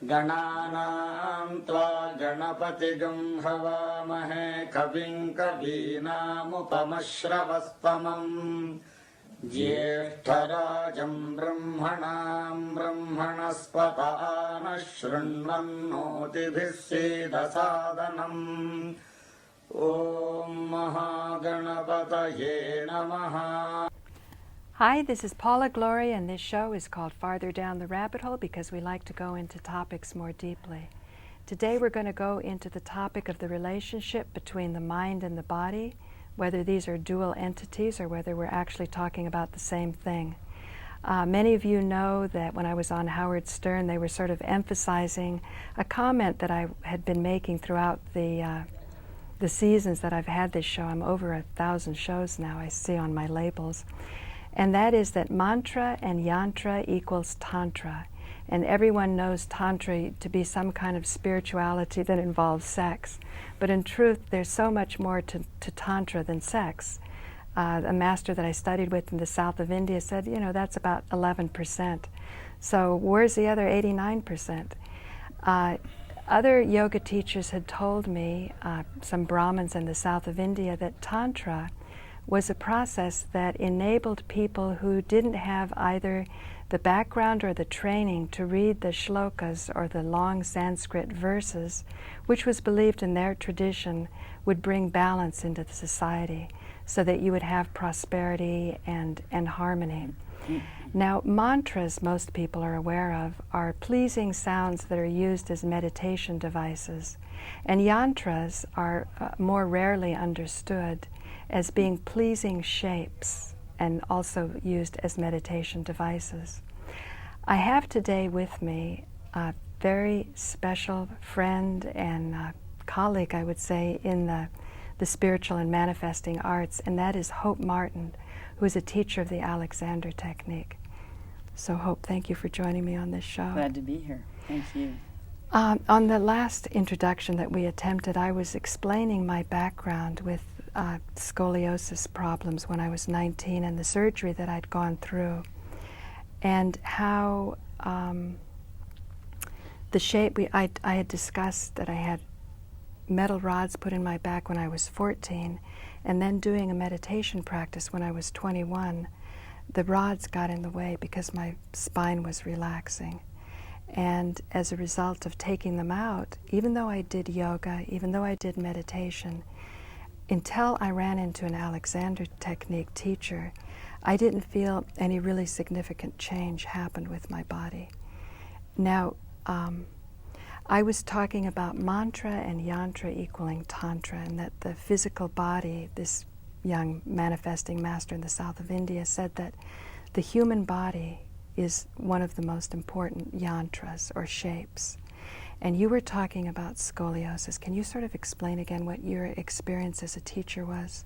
गणानां त्वा गणपतिगं हवामहे कविं कवीनामुपमश्रवस्तमम् ज्येष्ठराजं ब्रह्मणां ब्रह्मणस्पत नः शृण्वन्नोतिभिः सीदसादनम् ॐ महागणपतये नमः. Hi, this is Paula, Gloria, and this show is called Farther Down the Rabbit Hole because we like to go into topics more deeply. Today we're going to go into the topic of the relationship between the mind and the body, whether these are dual entities or whether we're actually talking about the same thing. Many of you know that when I was on Howard Stern, they were sort of emphasizing a comment that I had been making throughout the seasons that I've had this show. I'm over 1,000 shows now, I see on my labels. And that is that mantra and yantra equals tantra. And everyone knows tantra to be some kind of spirituality that involves sex. But in truth, there's so much more to tantra than sex. A master that I studied with in the south of India said, you know, that's about 11%. So where's the other 89%? Other yoga teachers had told me, some Brahmins in the south of India, that tantra was a process that enabled people who didn't have either the background or the training to read the shlokas or the long Sanskrit verses, which was believed in their tradition would bring balance into the society so that you would have prosperity and harmony. Now, mantras, most people are aware of, are pleasing sounds that are used as meditation devices, and yantras are more rarely understood as being pleasing shapes and also used as meditation devices. I have today with me a very special friend and colleague, I would say, in the spiritual and manifesting arts, and that is Hope Martin, who is a teacher of the Alexander technique. So Hope, thank you for joining me on this show. Glad to be here. Thank you. On the last introduction that we attempted, I was explaining my background with scoliosis problems when I was 19 and the surgery that I'd gone through, and how the shape I had discussed that I had metal rods put in my back when I was 14, and then doing a meditation practice when I was 21. The rods got in the way because my spine was relaxing. And as a result of taking them out, even though I did yoga, even though I did meditation, until I ran into an Alexander technique teacher, I didn't feel any really significant change happened with my body. Now, I was talking about mantra and yantra equaling tantra, and that the physical body, this young manifesting master in the south of India said that the human body is one of the most important yantras or shapes. And you were talking about scoliosis. Can you sort of explain again what your experience as a teacher was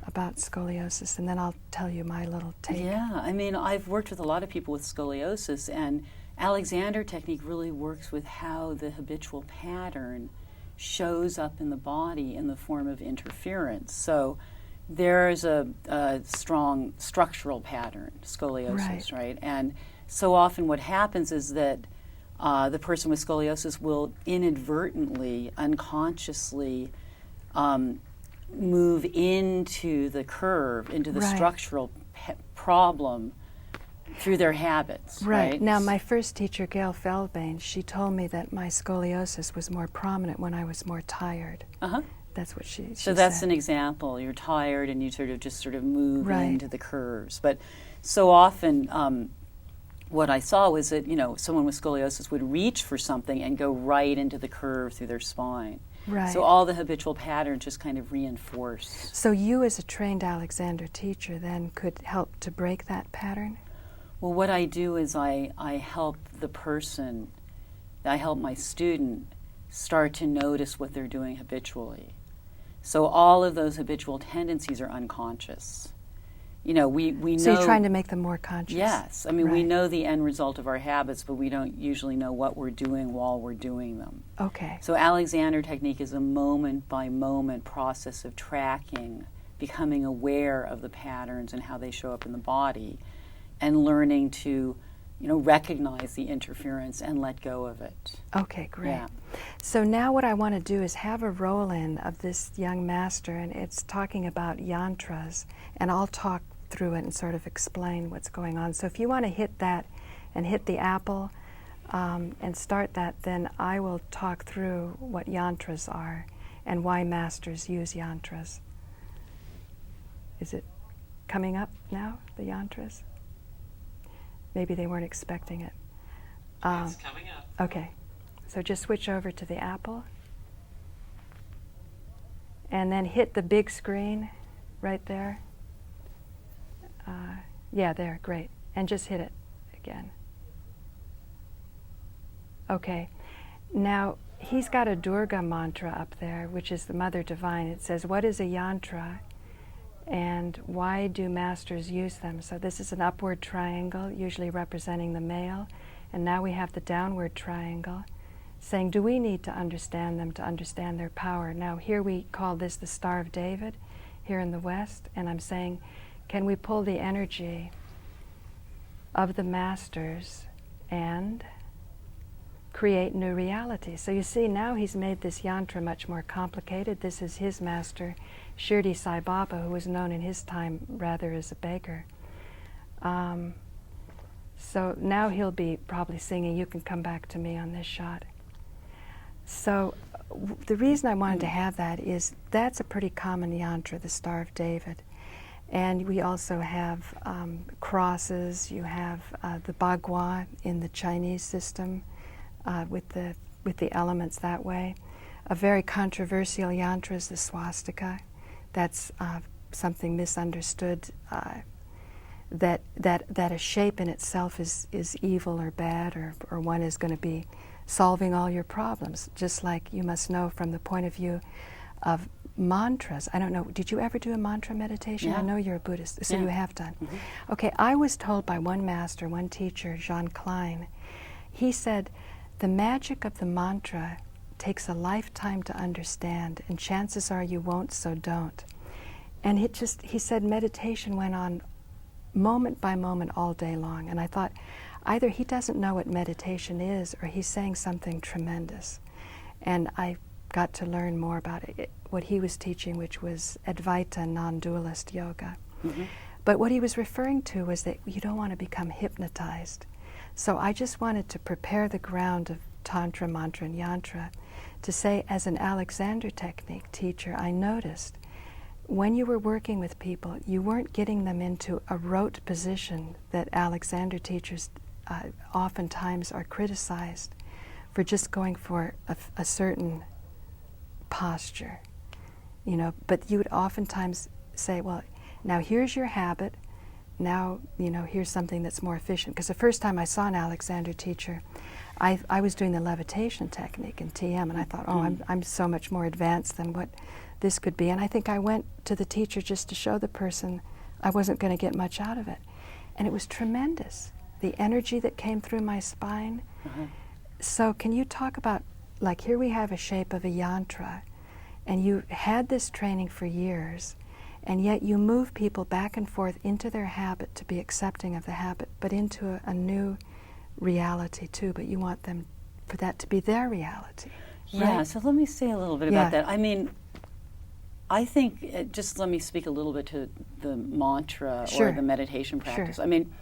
about scoliosis? And then I'll tell you my little take. Yeah, I mean, I've worked with a lot of people with scoliosis, and Alexander technique really works with how the habitual pattern shows up in the body in the form of interference. So there's a strong structural pattern, scoliosis, right? And so often what happens is that the person with scoliosis will inadvertently, unconsciously move into the curve, into the structural problem through their habits. Right. Now, my first teacher, Gail Feldbane, she told me that my scoliosis was more prominent when I was more tired. That's what she So that's said. an example. You're tired and you sort of move into the curves. But so often what I saw was that, you know, someone with scoliosis would reach for something and go right into the curve through their spine. Right. So all the habitual patterns just kind of reinforce. So you as a trained Alexander teacher then could help to break that pattern? Well, what I do is I help the person, I help my student start to notice what they're doing habitually. So all of those habitual tendencies are unconscious. You know, we know... So you're trying to make them more conscious? Yes. I mean, we know the end result of our habits, but we don't usually know what we're doing while we're doing them. Okay. So Alexander technique is a moment-by-moment process of tracking, becoming aware of the patterns and how they show up in the body, and learning to recognize the interference and let go of it. Okay, great. Yeah. So now what I want to do is have a roll-in of this young master, and it's talking about yantras, and I'll talk through it and sort of explain what's going on. So if you want to hit that and hit the apple and start that, then I will talk through what yantras are and why masters use yantras. Is it coming up now, the yantras? Maybe they weren't expecting it. It's coming up. Okay, so just switch over to the apple and then hit the big screen right there. Yeah, there, great. And just hit it again. Okay, now he's got a Durga mantra up there, which is the Mother Divine. It says, what is a yantra and why do masters use them? So this is an upward triangle, usually representing the male, and now we have the downward triangle, saying, do we need to understand them to understand their power? Now here we call this the Star of David, here in the West, and I'm saying, can we pull the energy of the masters and create new reality? So you see, now he's made this yantra much more complicated. This is his master, Shirdi Sai Baba, who was known in his time rather as a beggar. So now he'll be probably singing, "You Can Come Back to Me" on this shot. So the reason I wanted to have that is that's a pretty common yantra, the Star of David. And we also have crosses. You have the Bagua in the Chinese system with the elements that way. A very controversial yantra is the swastika. That's something misunderstood. That a shape in itself is evil or bad, or one is going to be solving all your problems. Just like you must know from the point of view of mantras. I don't know, did you ever do a mantra meditation? Yeah. I know you're a Buddhist, so Yeah. you have done. Mm-hmm. Okay, I was told by one master, one teacher, Jean Klein, he said, the magic of the mantra takes a lifetime to understand, and chances are you won't, so don't. And he said meditation went on moment by moment all day long, and I thought, either he doesn't know what meditation is, or he's saying something tremendous. And I got to learn more about it, what he was teaching, which was Advaita non-dualist yoga. Mm-hmm. But what he was referring to was that you don't want to become hypnotized. So I just wanted to prepare the ground of Tantra, Mantra, and Yantra to say, as an Alexander technique teacher, I noticed when you were working with people, you weren't getting them into a rote position that Alexander teachers oftentimes are criticized for just going for a certain posture, but you would oftentimes say, well, now here's your habit, now, here's something that's more efficient. Because the first time I saw an Alexander teacher, I was doing the levitation technique in TM, and I thought, I'm so much more advanced than what this could be. And I think I went to the teacher just to show the person I wasn't going to get much out of it. And it was tremendous, the energy that came through my spine. Mm-hmm. So can you talk about, like, here we have a shape of a yantra, and you had this training for years, and yet you move people back and forth into their habit to be accepting of the habit, but into a new reality too, but you want them for that to be their reality. Yeah, right? so let me say a little bit about that. I mean, I think, just let me speak a little bit to the mantra Sure. or the meditation practice. Sure. I mean,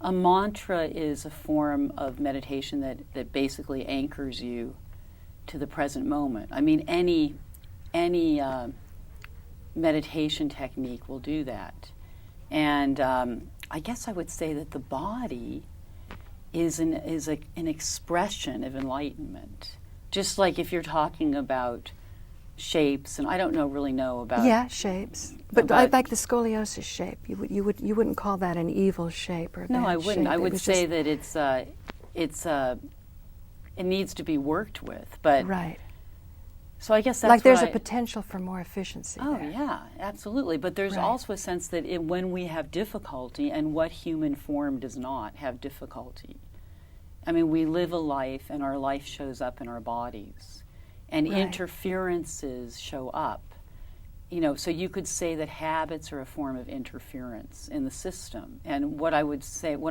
a mantra is a form of meditation that basically anchors you to the present moment. I mean, any meditation technique will do that. And I guess I would say that the body is an expression of enlightenment. Just like if you're talking about shapes, and I don't really know about... Yeah, shapes. But I like the scoliosis shape. You wouldn't call that an evil shape or a No, bad I wouldn't. shape. I would say that it needs to be worked with. But right. So I guess that's like there's what a potential for more efficiency Oh, there. yeah, absolutely. But there's Right. also a sense that when we have difficulty, and what human form does not have difficulty. I mean, we live a life, and our life shows up in our bodies. And Right. interferences show up. so you could say that habits are a form of interference in the system. And what I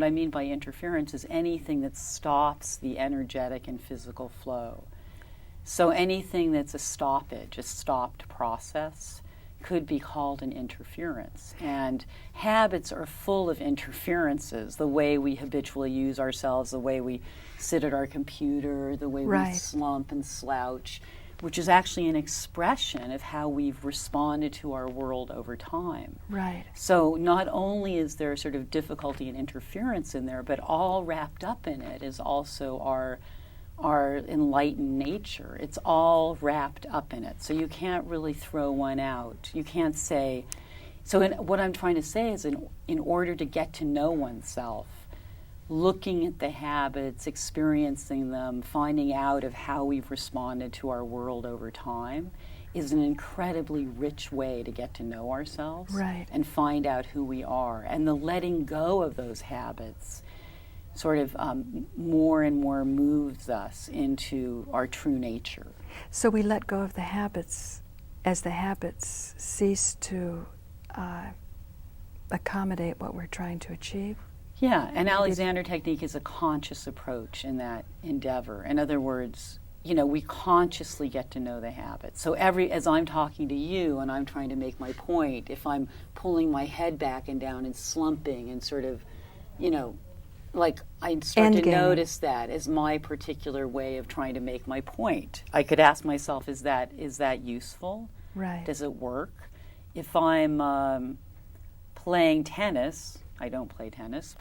mean by interference is anything that stops the energetic and physical flow. So anything that's a stoppage, a stopped process, could be called an interference. And habits are full of interferences, the way we habitually use ourselves, the way we sit at our computer, the way we slump and slouch, which is actually an expression of how we've responded to our world over time. Right. So not only is there sort of difficulty and interference in there, but all wrapped up in it is also our enlightened nature. It's all wrapped up in it. So you can't really throw one out. You can't say, what I'm trying to say is in order to get to know oneself, looking at the habits, experiencing them, finding out of how we've responded to our world over time is an incredibly rich way to get to know ourselves and find out who we are. And the letting go of those habits sort of more and more moves us into our true nature. So we let go of the habits as the habits cease to accommodate what we're trying to achieve? Yeah, and Alexander technique is a conscious approach in that endeavor. In other words, we consciously get to know the habits. So as I'm talking to you and I'm trying to make my point, if I'm pulling my head back and down and slumping and sort of, like I start to notice that as my particular way of trying to make my point. I could ask myself, is that useful? Right. Does it work? If I'm playing tennis, I don't play tennis,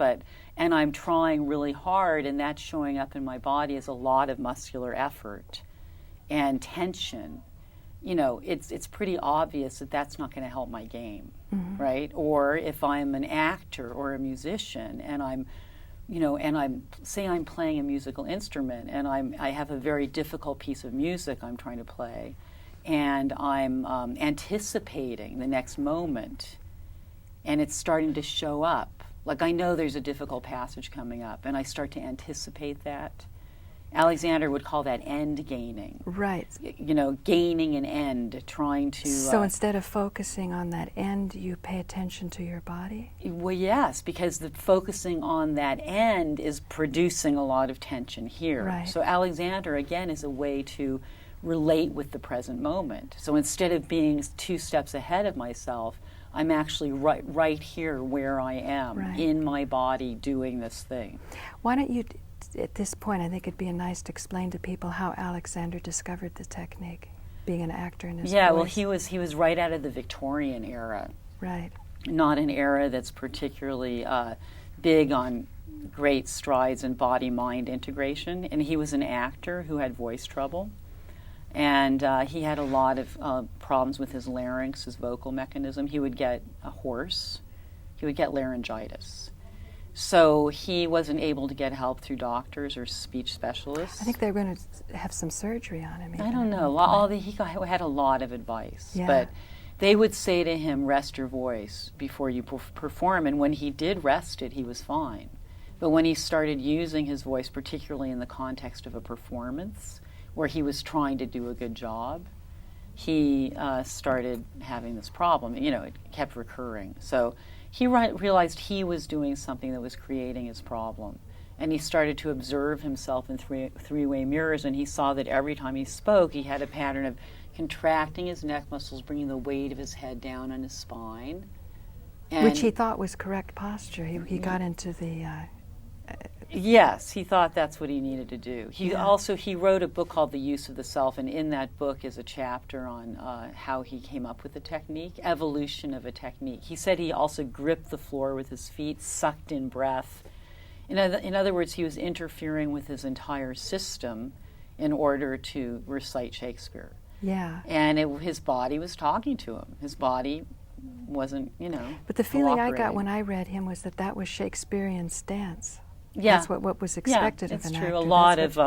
and I'm trying really hard and that's showing up in my body as a lot of muscular effort and tension, it's pretty obvious that that's not going to help my game, right? Or if I'm an actor or a musician and I'm playing a musical instrument and I have a very difficult piece of music I'm trying to play and I'm anticipating the next moment and it's starting to show up. Like I know there's a difficult passage coming up and I start to anticipate that. Alexander would call that end gaining. Right. Gaining an end, trying to... So instead of focusing on that end, you pay attention to your body? Well, yes, because the focusing on that end is producing a lot of tension here. Right. So Alexander, again, is a way to relate with the present moment. So instead of being 2 steps ahead of myself, I'm actually right here where I am, in my body, doing this thing. Why don't you... At this point, I think it'd be nice to explain to people how Alexander discovered the technique, being an actor in his voice. Well, he was right out of the Victorian era. Right. Not an era that's particularly big on great strides in body-mind integration. And he was an actor who had voice trouble. And he had a lot of problems with his larynx, his vocal mechanism. He would get hoarse. He would get laryngitis. So he wasn't able to get help through doctors or speech specialists. I think they were going to have some surgery on him. I don't know. He had a lot of advice. Yeah. But they would say to him, rest your voice before you perform. And when he did rest it, he was fine. But when he started using his voice, particularly in the context of a performance, where he was trying to do a good job, he started having this problem. It kept recurring. So he realized he was doing something that was creating his problem. And he started to observe himself in three-way mirrors, and he saw that every time he spoke, he had a pattern of contracting his neck muscles, bringing the weight of his head down on his spine. Which he thought was correct posture. He got into the... Yes, he thought that's what he needed to do. He wrote a book called The Use of the Self, and in that book is a chapter on how he came up with the technique, evolution of a technique. He said he also gripped the floor with his feet, sucked in breath. In other words, he was interfering with his entire system in order to recite Shakespeare. Yeah. And his body was talking to him. His body wasn't, But the feeling I got when I read him was that was Shakespearean stance. Yeah. That's what was expected of an actor. It's true. A lot of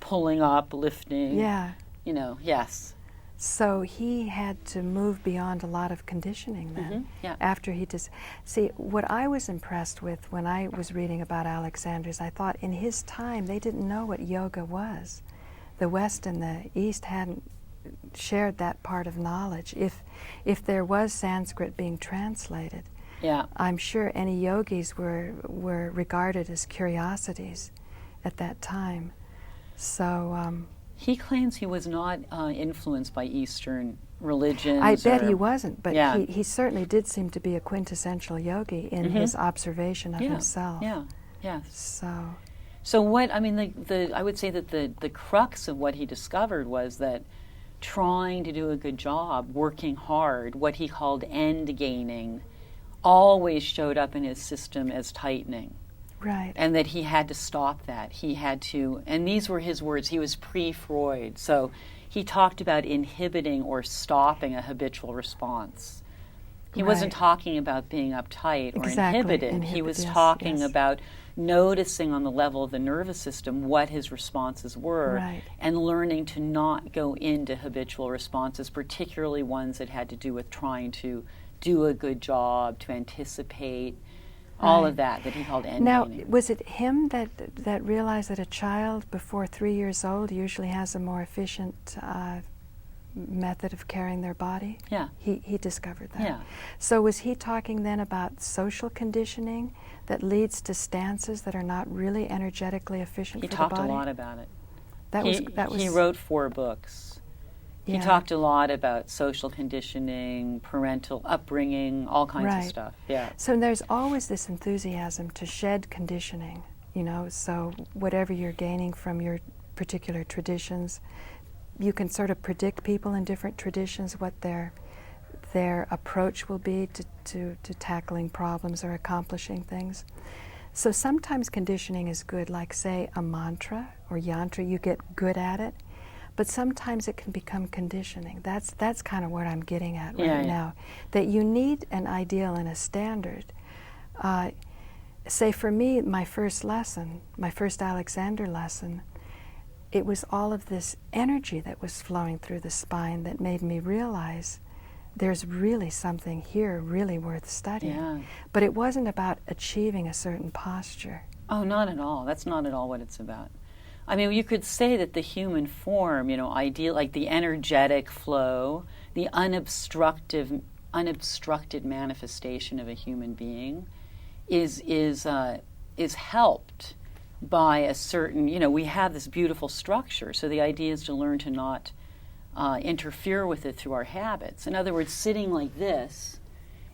pulling up, lifting. Yeah. Yes. So he had to move beyond a lot of conditioning then. Yeah. After he just... See, what I was impressed with when I was reading about Alexander's, I thought in his time they didn't know what yoga was. The West and the East hadn't shared that part of knowledge. If there was Sanskrit being translated, Yeah. I'm sure any yogis were regarded as curiosities at that time. So He claims he was not influenced by Eastern religions. I bet he wasn't, but Yeah. he certainly did seem to be a quintessential yogi in his observation of Yeah. himself. Yeah. Yes. So what I mean, I would say that the crux of what he discovered was that trying to do a good job, working hard, what he called end gaining, always showed up in his system as tightening. right. And that he had to stop that. He had to, and these were his words, he was pre-Freud, so he talked about inhibiting or stopping a habitual response. He wasn't Right. talking about being uptight or Exactly. inhibited. He was Yes, talking yes. about noticing on the level of the nervous system what his responses were Right. and learning to not go into habitual responses, particularly ones that had to do with trying to do a good job, to anticipate, all Right. of that he called end Now, gaining. was it him that realized that a child before 3 years old usually has a more efficient method of carrying their body? Yeah. He discovered that. Yeah. So was he talking then about social conditioning that leads to stances that are not really energetically efficient He for talked the body? a lot about it. That was He wrote 4 books. He yeah. talked a lot about social conditioning, parental upbringing, all kinds of Right. stuff. Yeah. So there's always this enthusiasm to shed conditioning, so whatever you're gaining from your particular traditions, you can sort of predict people in different traditions what their approach will be to tackling problems or accomplishing things. So sometimes conditioning is good, like say a mantra or yantra, you get good at it, but sometimes it can become conditioning. That's kind of what I'm getting at right Yeah. now, that you need an ideal and a standard. Say for me, my first Alexander lesson, it was all of this energy that was flowing through the spine that made me realize there's really something here really worth studying. Yeah. But it wasn't about achieving a certain posture. Oh, not at all. That's not at all what it's about. I mean, you could say that the human form, ideal, like the energetic flow, the unobstructed manifestation of a human being, is helped by a certain, we have this beautiful structure. So the idea is to learn to not interfere with it through our habits. In other words, sitting like this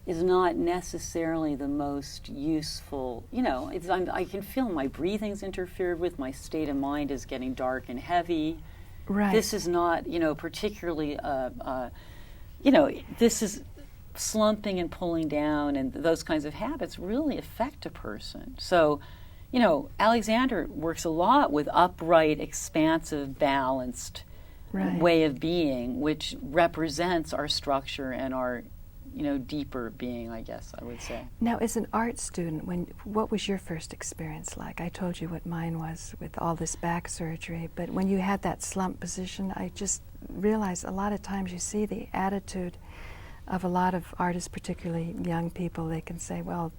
is not necessarily the most useful. I can feel my breathing's interfered with, my state of mind is getting dark and heavy. Right. This is not, particularly, this is slumping and pulling down, and those kinds of habits really affect a person. So, Alexander works a lot with upright, expansive, balanced Right. way of being, which represents our structure and our deeper being, I guess I would say. Now, as an art student, what was your first experience like? I told you what mine was with all this back surgery, but when you had that slump position, I just realized a lot of times you see the attitude of a lot of artists, particularly young people. They can say, well,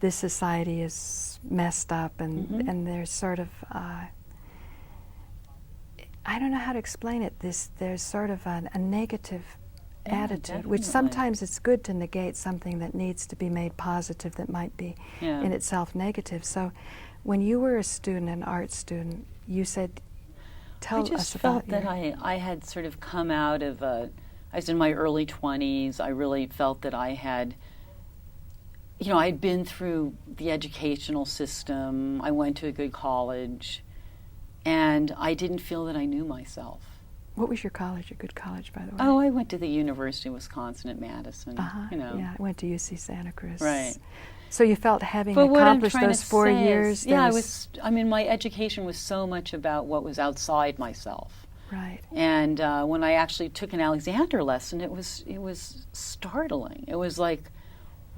this society is messed up, and there's sort of, I don't know how to explain it, there's sort of a negative attitude, which definitely. sometimes it's good to negate something that needs to be made positive that might be in itself negative. So when you were a student, an art student, you said, tell us about I just felt that I had sort of come out of I was in my early 20s. I really felt that I had, I'd been through the educational system. I went to a good college, and I didn't feel that I knew myself. What was your college, a good college, by the way? Oh, I went to the University of Wisconsin at Madison. Yeah, I went to UC Santa Cruz. Right. So you felt having But what I'm accomplished trying those to 4 say years. is, yeah, my education was so much about what was outside myself. Right. And when I actually took an Alexander lesson, it was startling. It was like,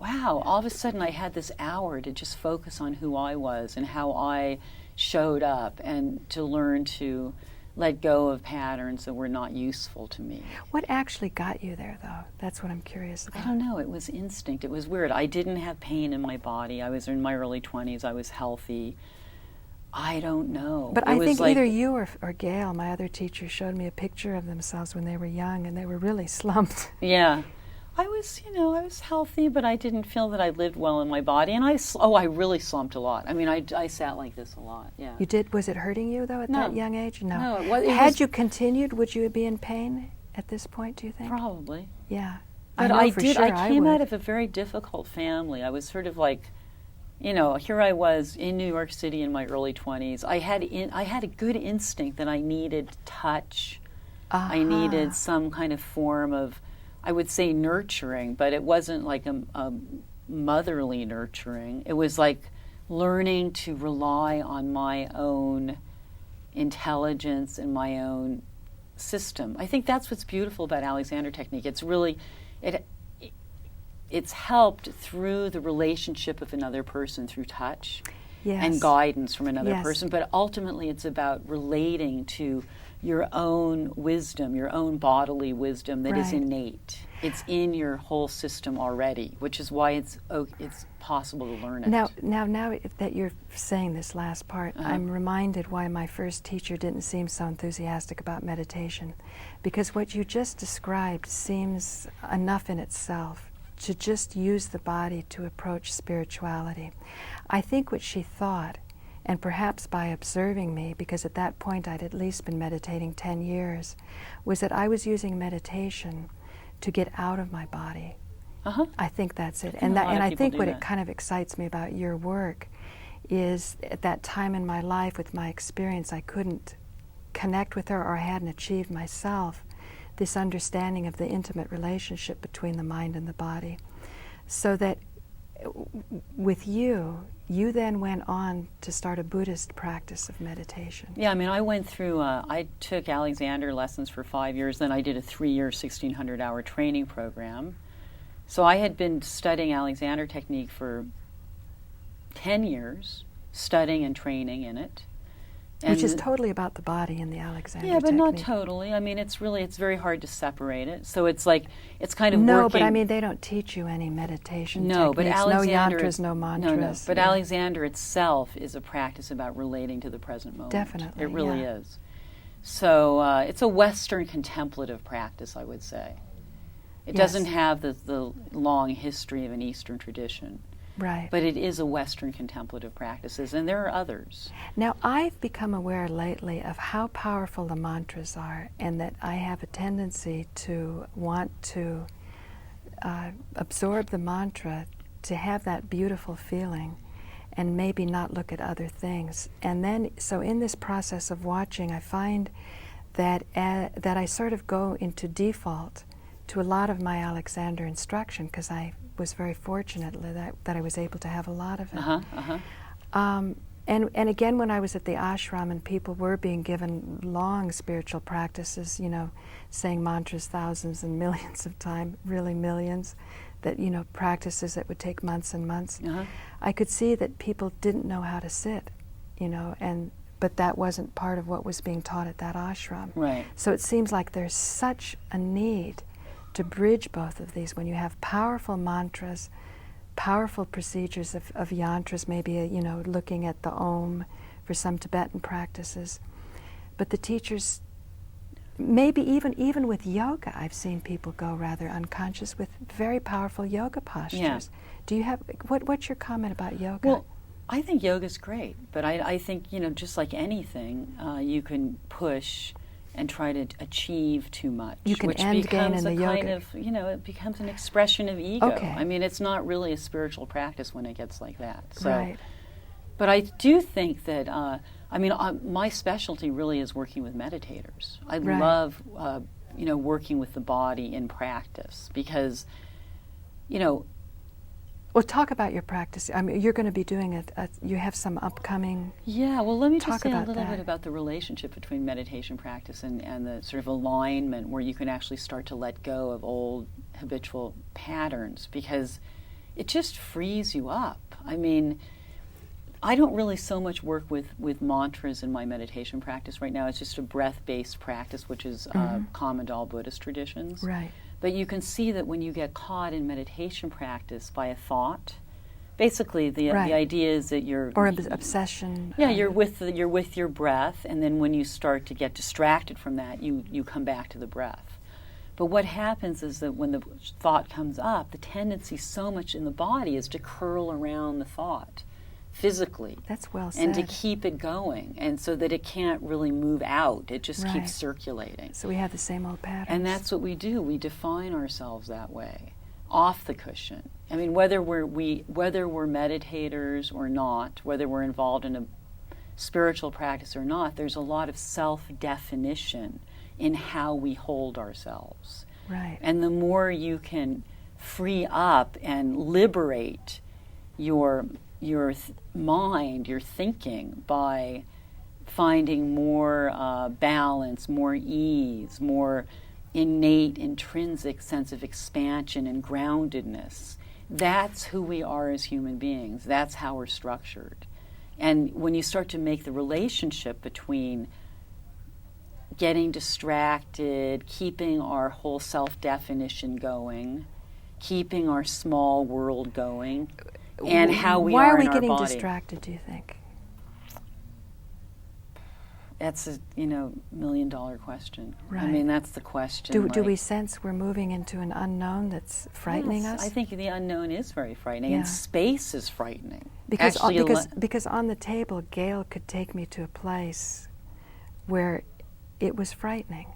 wow, all of a sudden I had this hour to just focus on who I was and how I showed up, and to learn to let go of patterns that were not useful to me. What actually got you there, though? That's what I'm curious about. I don't know. It was instinct. It was weird. I didn't have pain in my body. I was in my early 20s. I was healthy. I don't know. But It I was think like, either you or Gail, my other teacher, showed me a picture of themselves when they were young, and they were really slumped. yeah. I was healthy, but I didn't feel that I lived well in my body. And I really slumped a lot. I mean, I sat like this a lot, yeah. You did? Was it hurting you, though, at No. that young age? No. No, it Had was- you continued, would you be in pain at this point, do you think? Probably. Yeah. But know I for did. sure I came would. out of a very difficult family. I was sort of like, here I was in New York City in my early 20s. I had a good instinct that I needed touch. I needed some kind of form of, I would say, nurturing, but it wasn't like a motherly nurturing. It was like learning to rely on my own intelligence and my own system. I think that's what's beautiful about Alexander technique. It's really, it's helped through the relationship of another person through touch and guidance from another person, but ultimately it's about relating to your own wisdom, your own bodily wisdom that is innate. It's in your whole system already, which is why it's possible to learn it. Now that you're saying this last part, I'm reminded why my first teacher didn't seem so enthusiastic about meditation, because what you just described seems enough in itself to just use the body to approach spirituality. I think what she thought, and perhaps by observing me, because at that point I'd at least been meditating 10 years, was that I was using meditation to get out of my body. I think that's it. And I think what it kind of excites me about your work is at that time in my life with my experience, I couldn't connect with her, or I hadn't achieved myself this understanding of the intimate relationship between the mind and the body. So that with you then went on to start a Buddhist practice of meditation. Yeah, I mean, I went through, I took Alexander lessons for 5 years, then I did a 3-year, 1,600-hour training program. So I had been studying Alexander technique for 10 years, studying and training in it. Which is totally about the body in the Alexander technique. Yeah, but technique. not totally. I mean, it's very hard to separate it. So it's like, it's kind of No, working. but I mean, they don't teach you any meditation No, techniques. but Alexander, no yantras, no mantras. But Alexander itself is a practice about relating to the present moment. Definitely, It really is. So it's a Western contemplative practice, I would say. It doesn't have the long history of an Eastern tradition. Right. But it is a Western contemplative practices, and there are others. Now, I've become aware lately of how powerful the mantras are, and that I have a tendency to want to absorb the mantra, to have that beautiful feeling, and maybe not look at other things. And then, so in this process of watching, I find that I sort of go into default to a lot of my Alexander instruction, because I was very fortunate that I was able to have a lot of it. And again, when I was at the ashram and people were being given long spiritual practices, saying mantras thousands and millions of times, really millions, that, practices that would take months and months, I could see that people didn't know how to sit, but that wasn't part of what was being taught at that ashram. Right. So it seems like there's such a need to bridge both of these when you have powerful mantras, powerful procedures of yantras, maybe looking at the Om for some Tibetan practices. But the teachers, maybe even with yoga, I've seen people go rather unconscious with very powerful yoga postures. Yeah. Do you have, what's your comment about yoga? Well, I think yoga's great, but I think, just like anything, you can push and try to achieve too much. You can which end gain becomes in the a kind yoga. of, it becomes an expression of ego. Okay. I mean, it's not really a spiritual practice when it gets like that. So, Right. But I do think that, my specialty really is working with meditators. I Right. love, working with the body in practice because, Well, talk about your practice. I mean, you're going to be doing you have some upcoming. Yeah, well, let me Talk just say a about little that. bit about the relationship between meditation practice and the sort of alignment where you can actually start to let go of old habitual patterns, because it just frees you up. I mean, I don't really so much work with mantras in my meditation practice right now. It's just a breath-based practice, which is common to all Buddhist traditions. Right. But you can see that when you get caught in meditation practice by a thought, Basically, the Right. idea is that you're Or obsession. yeah, you're with your breath, and then when you start to get distracted from that, you come back to the breath. But what happens is that when the thought comes up, the tendency so much in the body is to curl around the thought physically. That's well said. And to keep it going, and so that it can't really move out. It just Right. keeps circulating. So we have the same old patterns. And that's what we do. We define ourselves that way, off the cushion. I mean, whether we're meditators or not, whether we're involved in a spiritual practice or not, there's a lot of self-definition in how we hold ourselves. Right. And the more you can free up and liberate your mind, your thinking, by finding more balance, more ease, more innate, intrinsic sense of expansion and groundedness. That's who we are as human beings. That's how we're structured. And when you start to make the relationship between getting distracted, keeping our whole self-definition going, keeping our small world going, and how we Why are are we in our getting body. distracted, do you think? That's a $1 million question. I Right. mean, that's the question. Do like- we sense we're moving into an unknown that's frightening Yes, us? I think the unknown is very frightening, Yeah. and space is frightening. Because Actually, because on the table, Gail could take me to a place where it was frightening,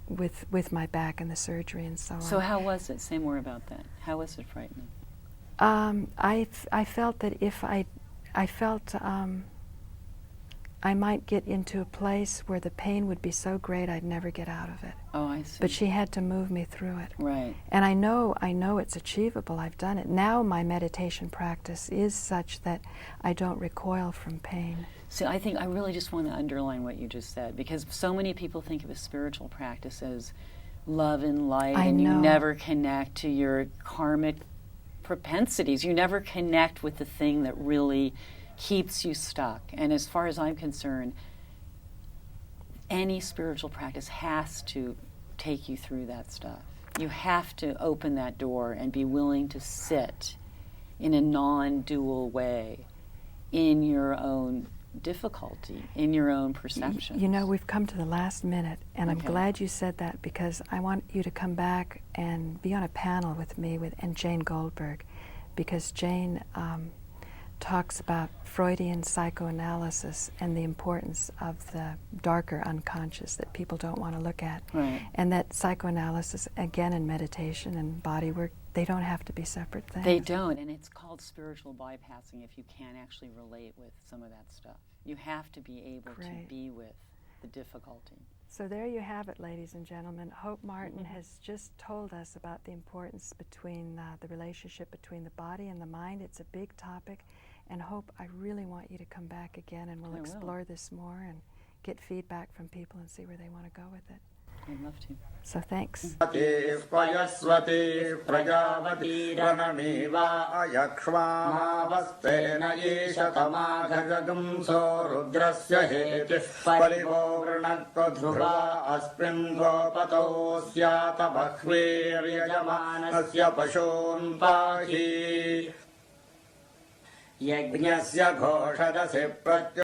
with my back and the surgery and so on. so how was it? Say more about that. How was it frightening? I felt that if I felt I might get into a place where the pain would be so great I'd never get out of it. Oh, I see. But she had to move me through it. Right. And I know it's achievable. I've done it. Now my meditation practice is such that I don't recoil from pain. So I think I really just want to underline what you just said, because so many people think of a spiritual practice as love and light, I and you know. never connect to your karmic propensities. You never connect with the thing that really keeps you stuck. And as far as I'm concerned, any spiritual practice has to take you through that stuff. You have to open that door and be willing to sit in a non-dual way in your own difficulty, in your own perceptions. You know, we've come to the last minute, and I'm Okay. glad you said that, because I want you to come back and be on a panel with me and Jane Goldberg, because Jane talks about Freudian psychoanalysis and the importance of the darker unconscious that people don't want to look at. Right. And that psychoanalysis, again, and meditation and body work, they don't have to be separate things. They don't, and it's called spiritual bypassing if you can't actually relate with some of that stuff. You have to be able to Great. be with the difficulty. So there you have it, ladies and gentlemen. Hope Martin has just told us about the importance between the relationship between the body and the mind. It's a big topic, and Hope, I really want you to come back again, and we'll I will. explore this more and get feedback from people and see where they want to go with it. I'd love to. So thanks. पयस्वती प्रजापतिरनमेवा अयक्ष्वामावस्तेन येषतमाघगंसो रुद्रस्य हेतिः परिवो वृणक्तध्रुवा अस्मिन् गोपतो स्यात बह्वीर्यजमानस्य पशून् पाहि यज्ञस्य घोषदसि प्रत्युत